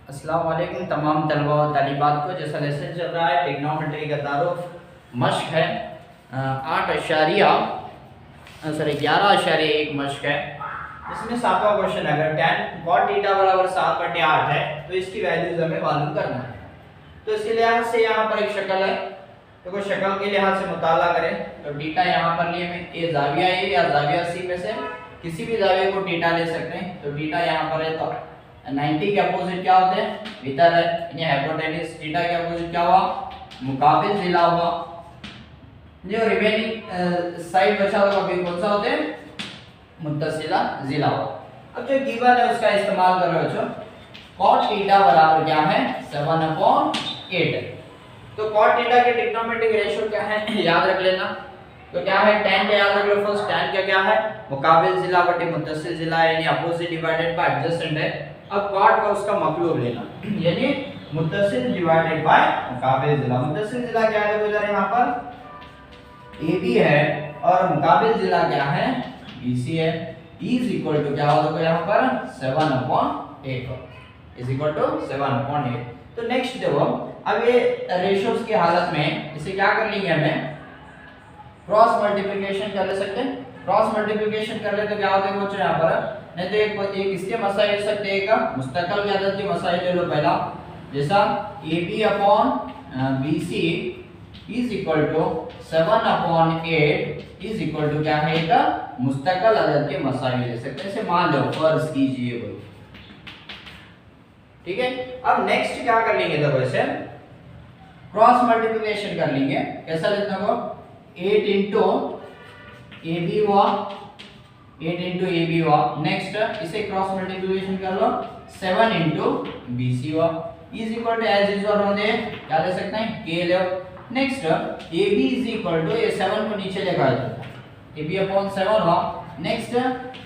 अस्सलाम वालेकुम तमाम तलबा और तालिबात को। जैसा लेसन चल रहा है टेक्नोमेट्री का तारुफ मश्क है 11.1 मश्क है। इसमें 7वां क्वेश्चन, अगर tan cot थीटा बराबर 7/8 है तो इसकी वैल्यूज हमें मालूम करना है। तो इसके लिहाज से यहाँ पर एक शक्ल है, तो कोई शक्ल के लिहाज से मुताला करें तो थीटा यहाँ पर लिए में ए जाविया ए या जाविया सी में से किसी भी जाविया को थीटा ले सकते हैं। तो थीटा यहाँ पर है तो 90 के अपोजिट क्या होते हैं, भीतर है, यानी हाइपोटेन्यूज। थीटा के अपोजिट क्या हुआ, मुकाबिल जिला हुआ। जो रिमेनिंग साइड बचा हुआ भी कौन सा होते हैं, मुत्तसिला जिला हुआ। अब जो गिवन है उसका इस्तेमाल कर रहे हो बच्चों। cot थीटा बराबर क्या है, 7/8। तो cot थीटा के ट्रिग्नोमेट्रिक रेशियो क्या है याद रख लेना। तो क्या है, tan का याद रख लो फर्स्ट। tan का क्या है, मुकाबिल जिला बटे मुत्तसिल जिला, यानी अपोजिट डिवाइडेड बाय एडजेसेंट है। अब cot का उसका मकलूब लेना, यानी मुत्तसिल डिवाइडेड बाय मुकाबिल जिला। मुत्तसिल जिला क्या है गुजर, यहाँ पर AB है और मुकाबिल जिला क्या है, BC है। इज इक्वल टू क्या होगा यहाँ पर 7/8 इज इक्वल टू 7/8। तो नेक्स्ट देखो, अब ये रेशियोज की हालत में इसे क्या कर लेंगे, हमें क्रॉस मल्टीप्लिकेशन कर ले सकते हैं। क्रॉस मल्टीप्लिकेशन कर ले तो क्या होता है बच्चों यहाँ पर, नहीं तो एक इसके मसाइल ले सकते हैं, एक मुस्तकिल की आदत के मसाइल ले लो। पहला जैसा AB/BC is equal to 7/8 is equal to क्या है, एक मुस्तकिल अदद के मसाइल ले सकते हैं। इसे मान लो, फर्ज कीजिए बोलो, ठीक है। अब नेक्स्ट क्या कर लेंगे, देखो इसे क्रॉस मल्टीप्लिकेशन कर लेंगे। कैसा लिखना को, 8 इंटू AB हुआ, 8 इंटू AB हुआ। नेक्स्ट इसे क्रॉस मल्टीप्लिकेशन कर लो, 7 इंटू BC हुआ। Is equal to as usual होंगे क्या ले सकते हैं, K ले। Next AB is equal to, ये 7 को नीचे लेगा, AB/7 हुआ। नेक्स्ट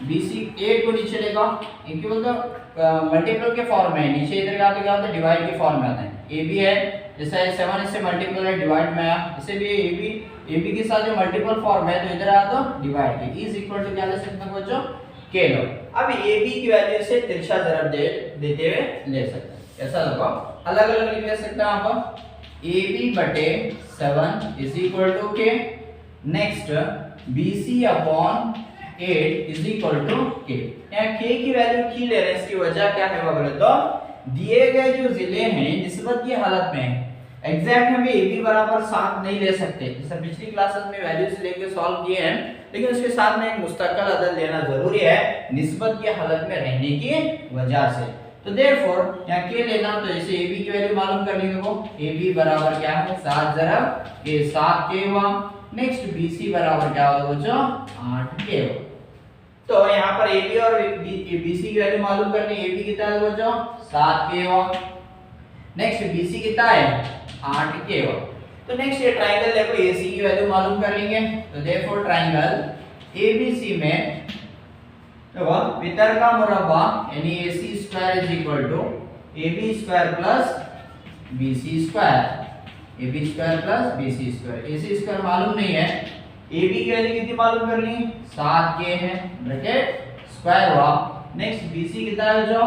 BC 8 को नीचे लेगा, क्योंकि बोलते मल्टीपल के फॉर्म में, नीचे इधर का तो क्या होता है, डिवाइड के फॉर्म में आता है। AB है, जैसे 7 इससे मल्टीपल है, डिवाइड में आया। इसे भी AB के साथ जो मल्टीपल फॉर्म है तो इधर आया तो डिवाइड के। इज इक्वल टू क्या ले सकते हैं बच्चों, K लो। अब AB की वैल्यू से तिरछा ज़रब देते हुए ले सकते हैं। ऐसा देखो, अलग अलग लिख ले सकते हैं आप। AB/7 is equal to K। Next BC/8 is equal to K। यहाँ K की वैल्यू की ले रहे हैं, इसकी वजह क्या है वो बोले तो, दिए गए जो जिले हैं निस्बत की हालत में एग्जैक्ट हमें AB बराबर 7 नहीं ले सकते। जैसे पिछली क्लासेस में वैल्यूज लेके सॉल्व किए हैं, लेकिन उसके साथ में एक मुस्तकिल अदद लेना जरूरी है निस्बत की हालत में रहने की वजह से। तो देयरफॉर यहाँ K लेना, तो इसे AB की वैल्यू मालूम कर लेंगे वो। AB बराबर क्या है, 7 ज़रब K, 7K हुआ। नेक्स्ट BC बराबर क्या होगा बच्चों, 8K होगा। तो यहाँ पर AB और BC की वैल्यू मालूम करनी है। AB कितना है बच्चों, 7K हुआ। नेक्स्ट BC कितना है, 8K हुआ। तो नेक्स्ट ये ट्रायंगल देखो, AC की वैल्यू मालूम कर लेंगे। तो देयरफॉर ट्रायंगल ABC में देखो भीतर का मुरब्बा यानी AC² is equal to AB² plus BC², AB² plus BC²। AC² मालूम नहीं है, AB की वैल्यू कितनी मालूम कर ली, 7K है, ब्रैकेट स्क्वायर हुआ। नेक्स्ट BC कितना है जो,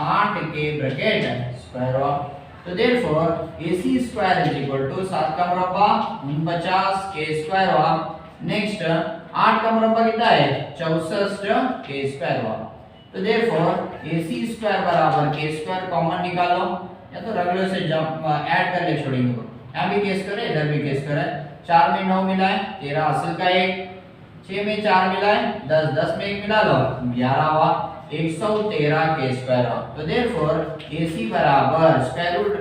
8K ब्रैकेट स्क्वायर हुआ। तो therefore AC² is equal to 7 का मुरब्बा 49 K² हुआ। नेक्स्ट 8 का मुरब्बा कितना है, 64 K² हुआ। तो देयरफॉर AC² बराबर K² कॉमन निकालो, या तो रख लो इसे ऐड कर ले, छोड़ेंगे यहाँ भी K² है, इधर भी K² है। 4 में 9 मिला है, 13 हासिल का 1, 6 में 4 मिला है 10, 10 में 1 मिला लो 11 हुआ, 113 K² हुआ। तो देयरफॉर AC बराबर स्क्वायर रूट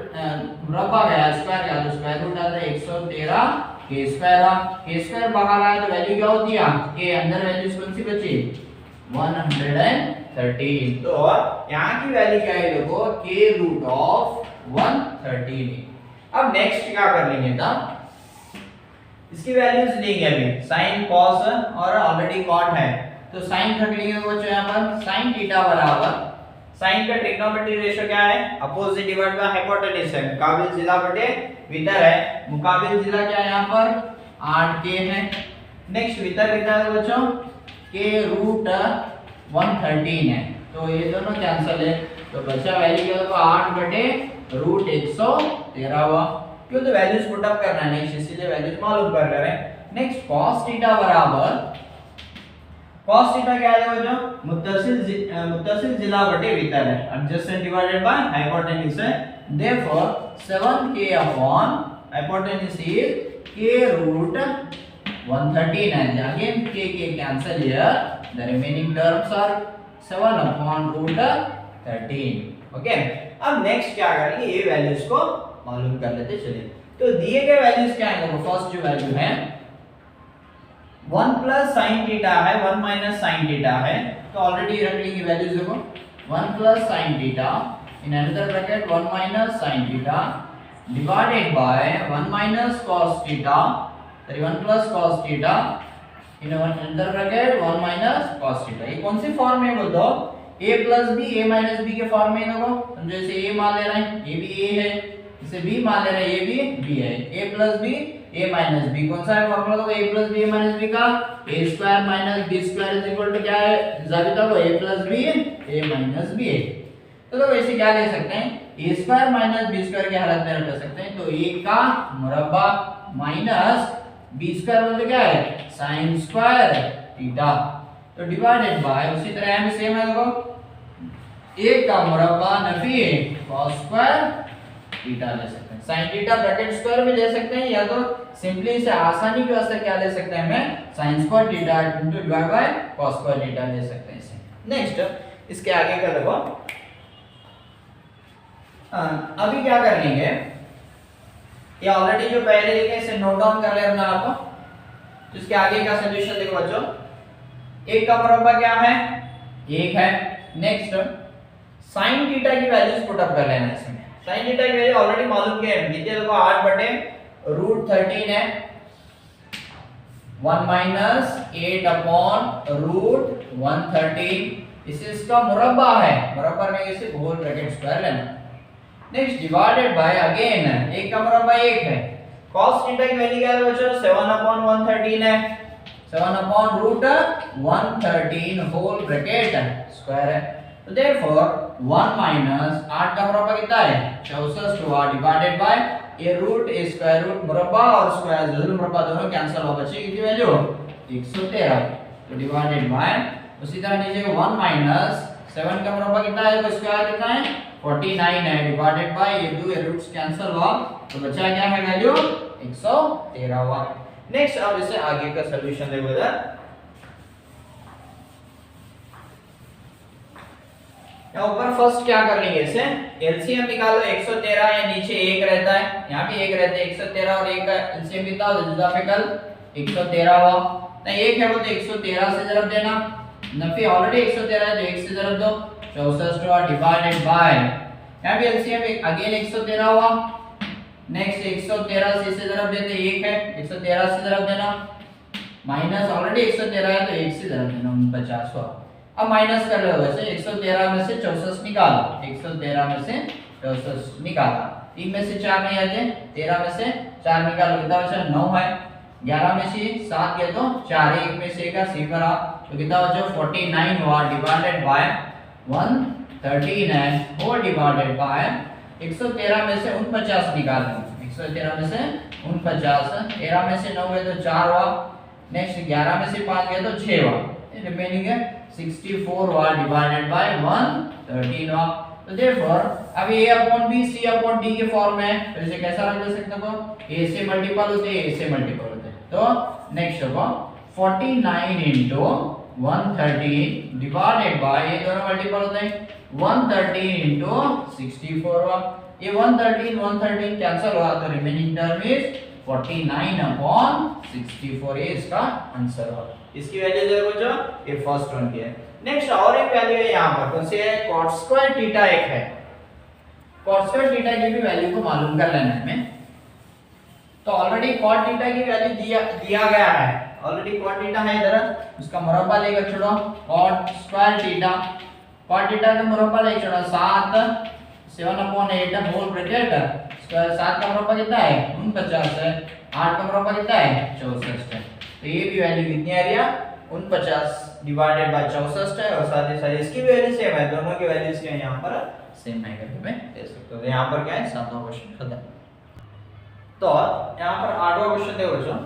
मुरब्बा गया स्क्वायर गया, तो स्क्वायर रूट आता है 113 K² हुआ। K² बाहर आया तो वैल्यू क्या होती है, के अंदर वैल्यू कौन सी बची, 113। तो यहाँ की वैल्यू क्या है देखो, K√113। अब नेक्स्ट क्या कर लेंगे था, इसकी वैल्यूज लेंगे अभी, sin cos और ऑलरेडी cot है तो sin रख लेंगे बच्चों। यहाँ पर sin थीटा बराबर, sin का ट्रिग्नोमेट्रिक रेशियो क्या है, अपोजिट डिवाइड बाय हाइपोटेन्यूज है। मुकाबिल जिला बटे वितर है, मुकाबिल जिला क्या है यहाँ पर 8K है। नेक्स्ट वितर कितना है बच्चों, K√113 है। तो ये दोनों कैंसिल है, तो बचा वैल्यू क्या होगा 8 बटे रूट 113 हुआ। क्यों तो वैल्यूज पुट अप करना है नेक्स्ट, इसीलिए वैल्यूज मालूम कर ले रहे हैं। नेक्स्ट cos थीटा बराबर cos थीटा क्या है जो मुत्तसिल जिला बटे भीतर है, एडजेसेंट डिवाइडेड बाय हाइपोटेन्यूज है। Therefore 7k upon hypotenuse is k root 113 and again k cancel here, the remaining terms are 7 upon root 13। Okay, अब नेक्स्ट क्या करेंगे, ये वैल्यूज को मालूम कर लेते चलिए। तो दिए गए वैल्यूज क्या है, देखो फर्स्ट जो वैल्यू है 1 प्लस sin थीटा है, 1 माइनस sin थीटा है, तो ऑलरेडी रख लेंगे वैल्यूज। देखो 1 plus sin theta in another bracket 1 minus sin theta divided by 1 minus cos theta, 1 plus cos theta in another bracket 1 minus cos theta. ये कौन सी form में बोल दो, a plus b a minus b के form में। देखो समझो इसे a मान ले रहे हैं, ये भी a है, इसे b मान ले रहे हैं, ये भी b है। a plus b a minus b कौन सा है फॉर्मूला, देखो a plus b a minus b का a square minus b square is equal to क्या है, जाबिता को a plus b a minus b है। तो देखो इसे क्या ले सकते हैं, a square minus b square की हालत में रख सकते हैं। तो a का मुरब्बा माइनस b स्क्वायर बोलते क्या है, sin स्क्वायर थीटा, तो डिवाइडेड बाय उसी तरह यहाँ भी सेम है। देखो a का मुरब्बा नफी cos स्क्वायर थीटा ले सकते हैं, sin थीटा ब्रैकेट स्क्वायर भी ले सकते हैं, या तो सिंपली इसे आसानी की वास्ते क्या ले सकते हैं हमें sin square theta into divide by cos square theta ले सकते हैं इसे। नेक्स्ट इसके आगे का देखो, अभी क्या कर लेंगे, ये ऑलरेडी जो पहले लिखे इसे नोट डाउन कर लेना आपको। तो इसके आगे का सॉल्यूशन देखो बच्चों, एक का मुरब्बा क्या है, एक है। नेक्स्ट sin थीटा की वैल्यूज पुट अप कर लेना है इसमें। sin थीटा की वैल्यू ऑलरेडी मालूम किया है, नीचे देखो 8 बटे रूट 13 है, 1 माइनस 8 अपॉन रूट 113, इसे इसका मुरब्बा है, मुरब्बा में इसे होल ब्रैकेट स्क्वायर लेना। नेक्स्ट डिवाइडेड बाय अगेन एक का मुरब्बा 1 है, cos थीटा की वैल्यू क्या है बच्चों 7 अपॉन 113 है, 7 upon root 113 whole bracket square है। तो देयरफॉर 1 माइनस 8 का मुरब्बा कितना है 64 हुआ, डिवाइडेड बाय ये रूट ए स्क्वायर रूट मुरब्बा और स्क्वायर जो मुरब्बा दोनों कैंसिल हो, बची कितनी वैल्यू 113, तो डिवाइडेड बाय उसी तरह नीचे को 1 माइनस 7 का मुरब्बा कितना है, तो स्क्वायर कितना है 49 है, डिवाइडेड बाय ये दो रूट्स कैंसिल हुआ, तो बचा क्या है वैल्यू 113 हुआ। नेक्स्ट अब इसे आगे का सॉल्यूशन देखो इधर, यहाँ ऊपर फर्स्ट क्या कर लेंगे, इसे एलसीएम निकालो। 113 या नीचे 1 रहता है, यहाँ भी 1 रहता है, 113 और 1 का एलसीएम कितना होता है, जुदाफिकल 113 हुआ ना, 1 है वो तो 113 से ज़रब देना, नफी ऑलरेडी 113 है तो 1 से ज़रब दो, 64 हुआ, डिवाइडेड बाय यहाँ भी एलसीएम अगेन 113 हुआ। नेक्स्ट 113 से ज़रब देते 1 है, 113 से ज़रब देना, माइनस ऑलरेडी 113 है तो 1 से ज़रब देना 49 हुआ। अब माइनस कर लो, वैसे 113 में से 64 निकालो, 113 में से 64 निकाला, 3 में से 4 नहीं आते, 13 में से 4 निकालो, कितना बचा 9 है, 11 में से 7 गए तो 4 है, 1 में से 1 का 0 रहा, तो कितना बचा 49 हुआ, डिवाइडेड बाय 113 है, और डिवाइडेड बाय 113 में से 49 निकालना, 113 में से 49, 13 में से 9 गए तो 4 हुआ, नेक्स्ट 11 में से 5 गए तो 6 हुआ, रिमेनिंग है 64 हुआ, डिवाइडेड बाय 113 हुआ। तो देयरफॉर अब a upon b c upon d के फॉर्म में है, तो इसे कैसा रख सकते हो, a से मल्टीपल होते हैं, a से मल्टीपल होते हैं, तो नेक्स्ट होगा 49 into 113 डिवाइडेड बाय ये दोनों मल्टीपल होते हैं 113 into 64 हुआ, ये 113 कैंसिल हुआ, तो रिमेनिंग टर्म इज 49 अपॉन 64, ये इसका आंसर हुआ। इसकी वैल्यू देखो जो ये फर्स्ट वन की है। नेक्स्ट और एक वैल्यू है यहाँ पर, कौन सी है, cot स्क्वायर थीटा एक है, cot स्क्वायर थीटा की भी वैल्यू को मालूम कर लेना है हमें। तो ऑलरेडी cot थीटा की वैल्यू दिया गया है, ऑलरेडी cot थीटा है इधर, उसका मुरब्बा लेकर छोड़ो, cot square theta, cot theta का मुरब्बा लेकर छोड़ो 7/8 होल ब्रैकेट स्क्वायर, 7 का मुरब्बा कितना है 49 है, 8 का मुरब्बा कितना है 64 है, तो ये भी वैल्यू कितनी आ रही है 49 डिवाइडेड बाय 64 है, और साथ ही साथ इसकी भी वैल्यू सेम है, दोनों की वैल्यूज क्या है यहाँ पर सेम नहीं करके मैं दे सकता हूँ। यहाँ पर क्या है 7वां क्वेश्चन खत्म। तो यहाँ पर 8वां क्वेश्चन देखो बच्चों,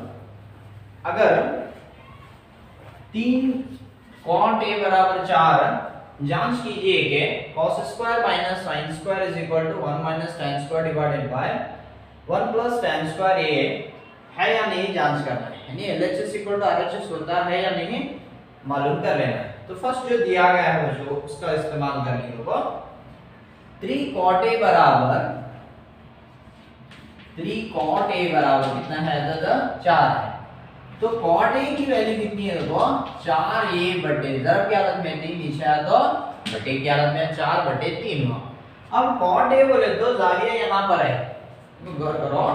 अगर 3 cot a बराबर 4 जांच कीजिए कि cos square minus sin square is equal to 1 minus tan square divided by 1 plus tan square a है या नहीं जांच करना है, यानी LHS इक्वल टू RHS होता है या नहीं मालूम कर लेना है। तो फर्स्ट जो दिया गया है बच्चों उसका इस्तेमाल करनी होगा। 3 cot a बराबर कितना है दादा 4 है। तो cot a की वैल्यू कितनी है देखो 4a बटे ज़रब की हालत में 3 नीचे आया तो बटे की हालत में 4 बटे 3 हुआ। अब cot a बोले तो जाविया यहाँ पर है, गौर करो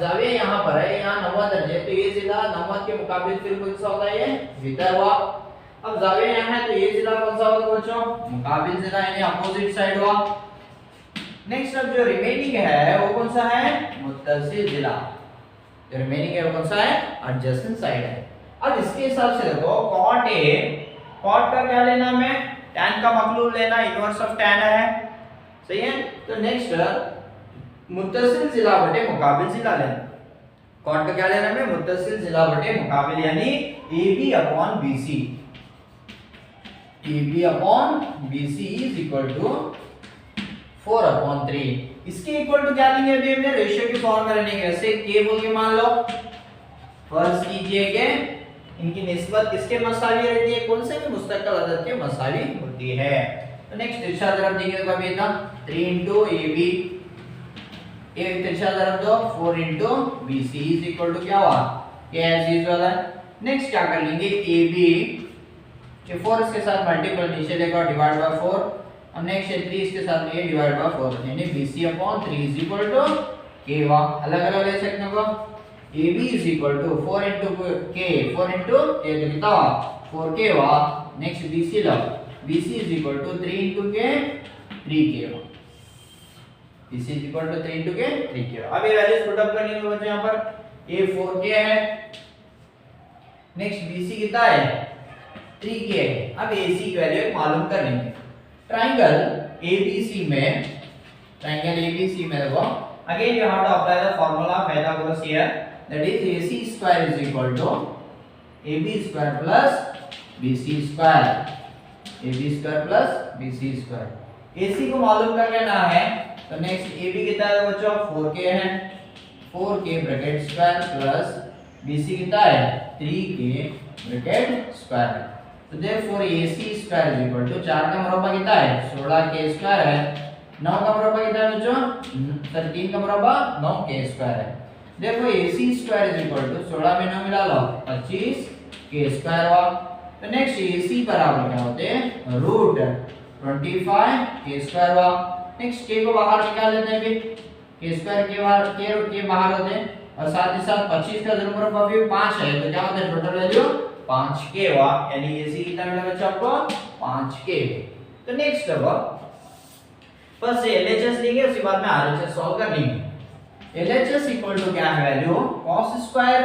जाविया यहाँ पर है, यहाँ 90 दर्जे, तो ये जिला 90 के मुकाबले फिर कौन सा होता है ये भीतर हुआ। अब जाविया यहाँ है तो ये जिला कौन सा होगा बच्चों मुकाबिल जिला यानी अपोजिट साइड हुआ। नेक्स्ट अब जो रिमेनिंग है वो कौन सा है मुत्तसिल जिला, जो रिमेनिंग है वो कौन सा है एडजेसेंट साइड है। अब इसके हिसाब से देखो cot a, cot का क्या लेना है tan का मकलूब लेना, इनवर्स ऑफ tan है, सही है। तो नेक्स्ट मुत्तसिल जिला बटे मुकाबिल जिला लेना, cot का क्या लेना है मुत्तसिल जिला बटे मुकाबिल यानी AB upon BC, AB upon BC is equal to 4 upon 3। इसके इक्वल टू क्या लेंगे अभी हमने रेशियो की फॉर्म में लेंगे, ऐसे k बोल के मान लो, फर्ज कीजिए कि इनकी निस्बत किसके मसावी रहती है, कौन से भी मुस्तकिल अदद के मसावी होती है। तो नेक्स्ट तिरछा ज़रब देंगे तो कभी था 3 into AB, a तिरछा ज़रब दो 4 into BC is equal to क्या हुआ ये एज यूजुअल है। नेक्स्ट क्या कर लेंगे AB के 4 इसके साथ मल्टीपल नीचे लेकर डिवाइड बाय 4, अब नेक्स्ट 3 इसके साथ ये डिवाइड बाय 4 यानी BC upon 3 is equal to k हुआ। अलग अलग ले सकते हो AB is equal to 4 into k, 4 into k तो कितना हुआ 4k हुआ। नेक्स्ट BC लो, BC is equal to 3 into k 3k हुआ, BC is equal to 3 into k 3k। अब ये वैल्यूज पुट अप करनी है बच्चों, यहाँ पर a 4k है, नेक्स्ट BC कितना है 3k है। अब AC की वैल्यू मालूम कर लेंगे। ट्रायंगल ABC में देखो again you have to apply the formula Pythagoras here, that is AC square is equal to AB square plus BC square, AB square plus BC square. AC को मालूम कर लेना है तो नेक्स्ट AB कितना है बच्चों 4k है, 4k bracket square plus BC कितना है 3k ब्रैकेट स्क्वायर। तो therefore AC square is equal to 4 का मरबा कितना है 16k स्क्वायर है, 9 का मरबा कितना है बच्चों 3 का मरबा 9k स्क्वायर है। Therefore AC square is equal to 16 में 9 मिला लो 25k स्क्वायर हुआ। तो नेक्स्ट AC बराबर क्या होते हैं रूट 25k स्क्वायर हुआ। नेक्स्ट k को बाहर निकाल लेते हैं, फिर k स्क्वायर के बाहर k बाहर होते हैं और साथ ही साथ 25 का जरूर मरबा भी 5 है, तो क्या होता है टोटल वैल्यू 5k हुआ, यानी AC कितना मिला बच्चा आपको 5k। तो नेक्स्ट अब फर्स्ट LHS लेंगे उसके बाद में RHS सॉल्व कर लेंगे। LHS इक्वल टू क्या है value cos square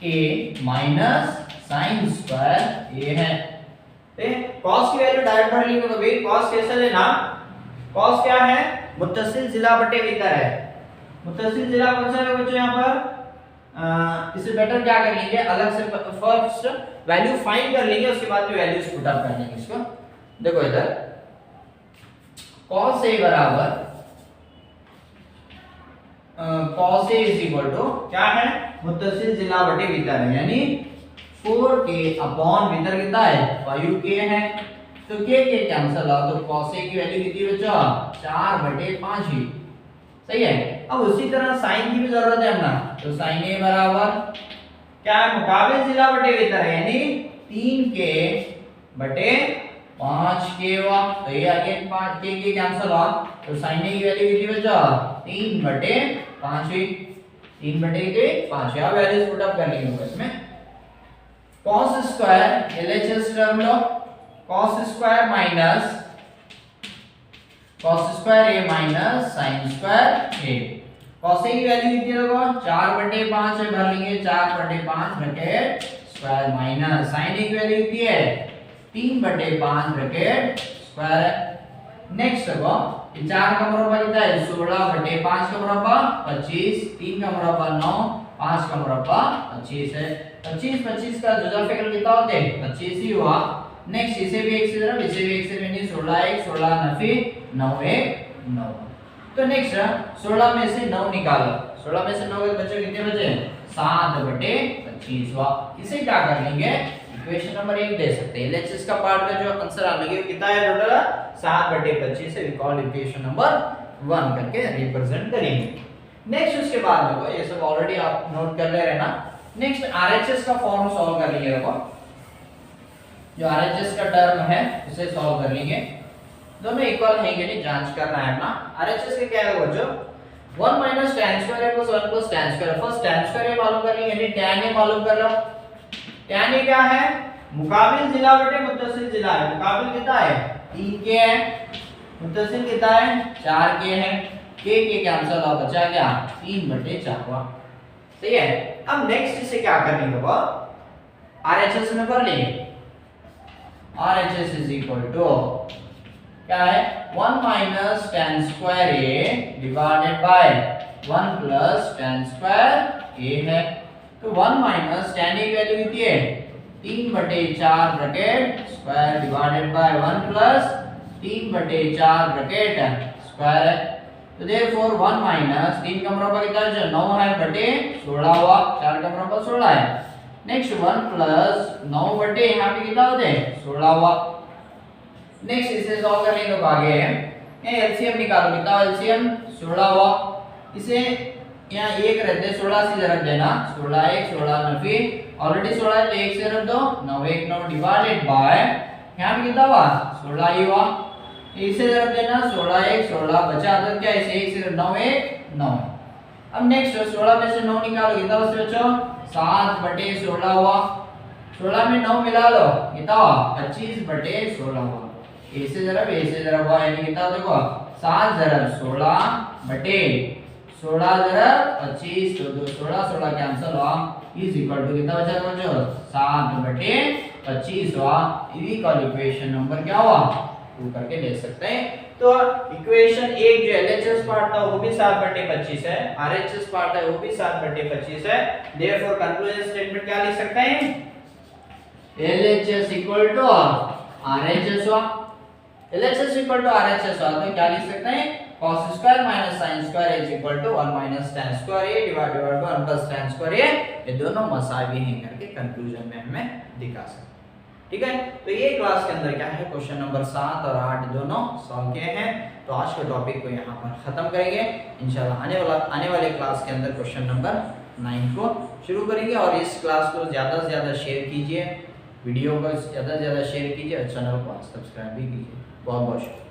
a minus sin square a है। cos की वैल्यू डायरेक्ट भर लेंगे तो भाई cos कैसे लेना, cos क्या है मुत्तसिल जिला बटे भीतर है। मुत्तसिल जिला कौन सा है बच्चों यहाँ पर इससे बेटर क्या कर लेंगे अलग से फर्स्ट वैल्यू फाइंड कर लेंगे, उसके बाद में वैल्यूज पुट अप कर लेंगे इसको। देखो इधर cos a बराबर cos a is equal to क्या है मुत्तसिल जिला बटे भीतर है, यानी 4k अपॉन भीतर कितना है 5k है, तो k कैंसिल हो तो cos a की वैल्यू कितनी बचा 4/5 ही, सही है। अब उसी तरह साइन की भी जरूरत है अपना, तो sin a बराबर क्या है मुकाबिल जिला बटे भीतर है यानी 3k बटे 5k हुआ, तो ये आगे 5k कैंसिल हुआ तो sin a की वैल्यू कितनी बचा 3/5 हुई, 3/5। अब वैल्यूज पुट अप कर लेंगे इसमें। cos square LHS term low, cos square minus cos square a minus sin square a। cos a की वैल्यू कितनी होगा 4/5 है, भर लेंगे 4/5 bracket square minus sin a की वैल्यू कितनी है 3/5 ब्रैकेट स्क्वायर है। नेक्स्ट देखो 4 का मुरब्बा कितना है 16 बटे 5 का मुरब्बा 25, 3 का मुरब्बा 9, 5 का मुरब्बा 25 है। 25 25 का जुजा फैक्टर कितना होते हैं 25 ही हुआ। नेक्स्ट इसे भी एक से तरफ इसे भी एक से नहीं 16 1 16 नफी 9 1 9। तो नेक्स्ट 16 में से 9 निकालो, 16 में से 9 के बच्चे कितने बचे 7 बटे 25 हुआ। इसे क्या कर लेंगे इक्वेशन नंबर 1 दे सकते हैं। एलएचएस का पार्ट का जो आंसर आने लगे कितना है टोटल 7 बटे 25 है। वी कॉल इक्वेशन नंबर 1 करके रिप्रेजेंट करेंगे। नेक्स्ट उसके बाद देखो ये सब ऑलरेडी आप नोट कर ले रहे ना। नेक्स्ट आरएचएस का फॉर्म सॉल्व कर लेंगे। देखो जो आरएचएस का टर्म है उसे सॉल्व कर लेंगे। दोनों इक्वल है कि नहीं जांच करना है अपना। आरएचएस के क्या है बच्चों 1 minus tan square plus 1 plus tan square. First tan square मालूम कर लेंगे यानी tan ए मालूम कर लो। tan ए क्या है मुकाबिल जिला बटे मुत्तसिल जिला है। मुकाबिल कितना है 3 के है, मुत्तसिल कितना है 4 के है। के कैंसिल हो बचा क्या 3 बटे 4 हुआ। सही है। अब नेक्स्ट इसे क्या करेंगे वो आरएचएस में कर लेंगे। RHS इज इक्वल टू क्या है 1 minus tan square a divided by 1 plus tan square a है। तो 1 माइनस tan a की वैल्यू कितनी है 3 बटे 4 bracket square divided by 1 plus 3 बटे 4 ब्रैकेट स्क्वायर है। तो देयरफॉर 1 माइनस 3 का मुरब्बा कितना है 9 है बटे 16 हुआ। 4 का मुरब्बा 16 है। नेक्स्ट 1 प्लस 9 बटे यहाँ पे कितना होते हैं 16 हुआ। नेक्स्ट इसे सॉल्व करने के बाद आगे ये एलसीएम निकालो कितना एलसीएम 16 हुआ। इसे यहाँ 1 रहते 16 से रख देना 16 1 16 नफी ऑलरेडी 16 है तो 1 से रख दो 9 1 9 डिवाइडेड बाय यहाँ पे कितना हुआ 16 ही हुआ। इसे रख देना 16 1 16 बचा तो क्या इसे 1 से 9 1 9। अब नेक्स्ट 16 में से 9 निकालो कितना बचे बच्चों 7 बटे 16 हुआ। 16 में 9 मिला लो कितना हुआ 25 बटे 16 हुआ। ऐसे जरा हुआ यानी कितना देखो 7 जरब 16 बटे 16 जरब 25 तो 16 16 कैंसिल हुआ इज इक्वल टू कितना बचा बच्चों 7 बटे 25 हुआ। इक्वल इक्वेशन नंबर क्या हुआ 2 करके ले सकते हैं। तो इक्वेशन 1 जो एलएचएस पार्ट था वो भी 7 बटे 25 है, आरएचएस पार्ट है वो भी 7 बटे 25 है। देयरफॉर कंक्लूजन स्टेटमेंट क्या लिख सकते हैं एलएचएस इक्वल टू आरएचएस हुआ। एलएचएस इक्वल टू आरएचएस हुआ तो क्या लिख सकते हैं cos square minus sin square is equal to 1 minus tan square a divided by 1 plus tan square a। ये दोनों मसावी हैं करके कंक्लूजन में हमें दिखा सकते हैं। ठीक है। तो ये क्लास के अंदर क्या है क्वेश्चन नंबर 7 और 8 दोनों सॉल्व किए हैं। तो आज के टॉपिक को यहाँ पर खत्म करेंगे। इंशाल्लाह आने वाले क्लास के अंदर क्वेश्चन नंबर 9 को शुरू करेंगे। और इस क्लास को ज़्यादा से ज़्यादा शेयर कीजिए, वीडियो को ज़्यादा से ज़्यादा शेयर कीजिए और चैनल को सब्सक्राइब भी कीजिए। बहुत बहुत शुक्रिया।